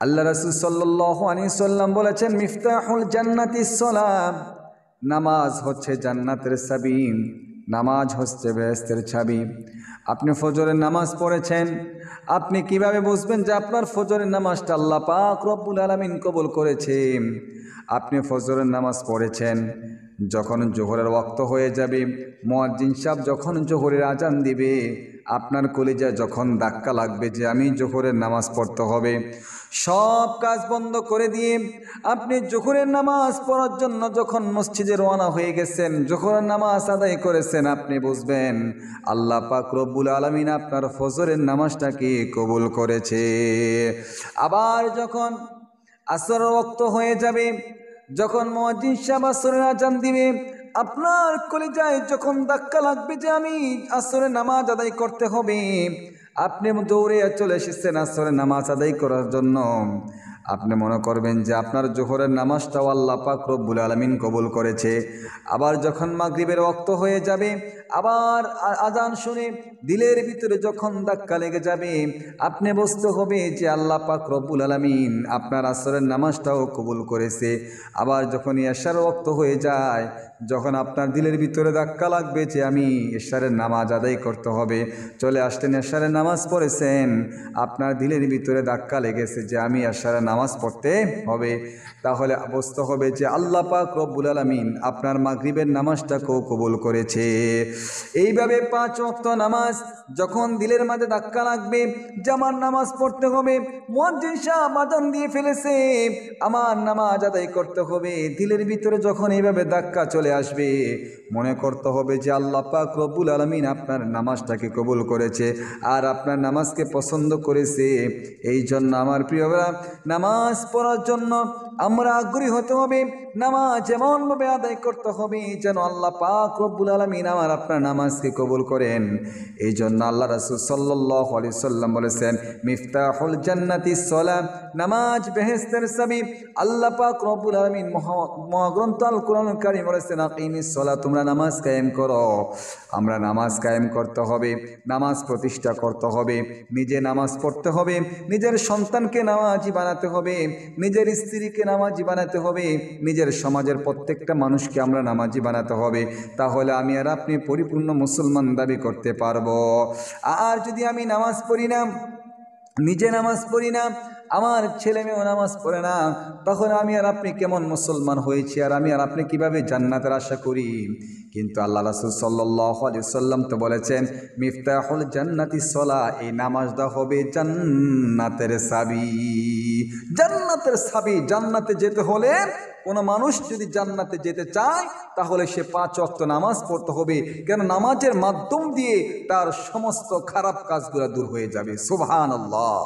আল্লাহ রাসূল সাল্লাল্লাহু আলাইহি সাল্লাম বলেছেন, মিফতাহুল জান্নাতিস সালাম, নামাজ হচ্ছে জান্নাতের চাবি, নামাজ হচ্ছে বেহেশতের চাবি। আপনি ফজরের নামাজ পড়েছেন, আপনি কিভাবে বুঝবেন যে আপনার ফজরের নামাজটা আল্লাহ পাক রব্বুল আলামিন কবুল করেছেন? আপনি ফজরের নামাজ পড়েছেন, যখন জোহরের ওয়াক্ত হয়ে যাবে, মুয়াজ্জিন সাহেব যখন জোহরের আজান দিবে, আপনার কলিজায় যখন ধাক্কা লাগবে যে আমি জোহরের নামাজ পড়তে হবে, সব কাজ বন্ধ করে দিয়ে আপনি জোহরের নামাজ পড়ার জন্য যখন মসজিদে রওনা হয়ে গেছেন, জোহরের নামাজ আদায় করেছেন, আপনি বুঝবেন আল্লাহ পাক রব্বুল আলামিন আপনার ফজরের নামাজটাকে কবুল করেছে। আবার যখন আসরের ওয়াক্ত হয়ে যাবে, যখন মুয়াজ্জিন সাহেব আসরের আজান দিবে, আপনার কলিজায় যখন ধাক্কা লাগবে যে আমি আসরের নামাজ আদায় করতে হবে, আপনি দৌড়ে চলে এসেছেন আসরের নামাজ আদায় করার জন্য, আপনি মনে করবেন যে আপনার জোহরের নামাজটাও আল্লাহ পাক রব্বুল আলামিন কবুল করেছে। আবার যখন মাগরিবের ওয়াক্ত হয়ে যাবে, আবার আজান শুনে দিলের ভিতরে যখন ধাক্কা লেগে যাবে, আপনি বুঝতে হবে যে আল্লাহ পাক রব্বুল আলামিন আপনার আসরের নামাজটাও কবুল করেছে। আবার যখন ইশার ওয়াক্ত হয়ে যায়, যখন আপনার দিলের ভিতরে ধাক্কা লাগবে যে আমি ইশারের নামাজ আদায় করতে হবে, চলে আসলেন, ইশারের নামাজ পড়েছেন, আপনার দিলের ভিতরে ধাক্কা লেগেছে যে আমি ইশারের নামাজ পড়তে হবে, তাহলে বুঝতে হবে যে আল্লাহ পাক রব্বুল আলামিন আপনার মাগরিবের নামাজটাকেও কবুল করেছে। এইভাবে 5 ওয়াক্ত নামাজ যখন দিলের মাঝে ধাক্কা লাগবে যে আমার নামাজ পড়তে হবে, মুয়াজ্জিন সাহেব আযান দিয়ে ফেলেছে, আমার নামাজ আদায় করতে হবে, দিলের ভিতরে যখন এইভাবে ধাক্কা চলে আসবে, মনে করতে হবে যে আল্লাহ পাক রব্বুল আলামিন আপনার নামাজটাকে কবুল করেছে আর আপনার নামাজকে পছন্দ করেছে। এই জন্য আমার প্রিয়রা, নামাজ পড়ার জন্য আমরা আগ্রহী হতে হবে, নামাজ এমনভাবে আদায় করতে হবে যেন আল্লাহ পাক রব্বুল আলামিন আমার আপনার নামাজকে কবুল করেন। এই জন্য আল্লাহ রাসূল সাল্লাল্লাহু আলাইহি সাল্লাম বলেছেন, মিফতাহুল জান্নাতিস সালাম, নামাজ বেহেশতের চাবি। আল্লাহ পাক রব্বুল আলামিন মহাগ্রন্থ আল কোরআনুল কারীম বলেছেন, আকিমিস সালাত, তোমরা নামাজ কায়েম করো। আমরা নামাজ কায়েম করতে হবে, নামাজ প্রতিষ্ঠা করতে হবে, নিজে নামাজ পড়তে হবে, নিজের সন্তানকে নামাজি বানাতে হবে, নিজের স্ত্রীকে নামাজি বানাতে হবে, নিজের সমাজের প্রত্যেকটা মানুষকে আমরা নামাজি বানাতে হবে। তাহলে আমি আর আপনি পরিপূর্ণ মুসলমান দাবি করতে পারবো। আর যদি আমি নামাজ পড়ি না, নিজে নামাজ পড়ি না, আমার ছেলে মেয়েও নামাজ পড়ে না, তখন আমি আর আপনি কেমন মুসলমান হয়েছি, আর আমি আর আপনি কিভাবে জান্নাতের আশা করি? কিন্তু আল্লাহ রাসূল সাল্লাল্লাহু আলাইহি সাল্লাম তো বলেছেন, মিফতাহুল জান্নাতিস সালাহ, এই নামাজটা হবে জান্নাতের চাবি। জান্নাতের চাবি। জান্নাতে যেতে হলে কোনো মানুষ যদি জান্নাতে যেতে চায় তাহলে সে 5 ওয়াক্ত নামাজ পড়তে হবে, কেন নামাজের মাধ্যম দিয়ে তার সমস্ত খারাপ কাজগুলো দূর হয়ে যাবে। সুবহানাল্লাহ।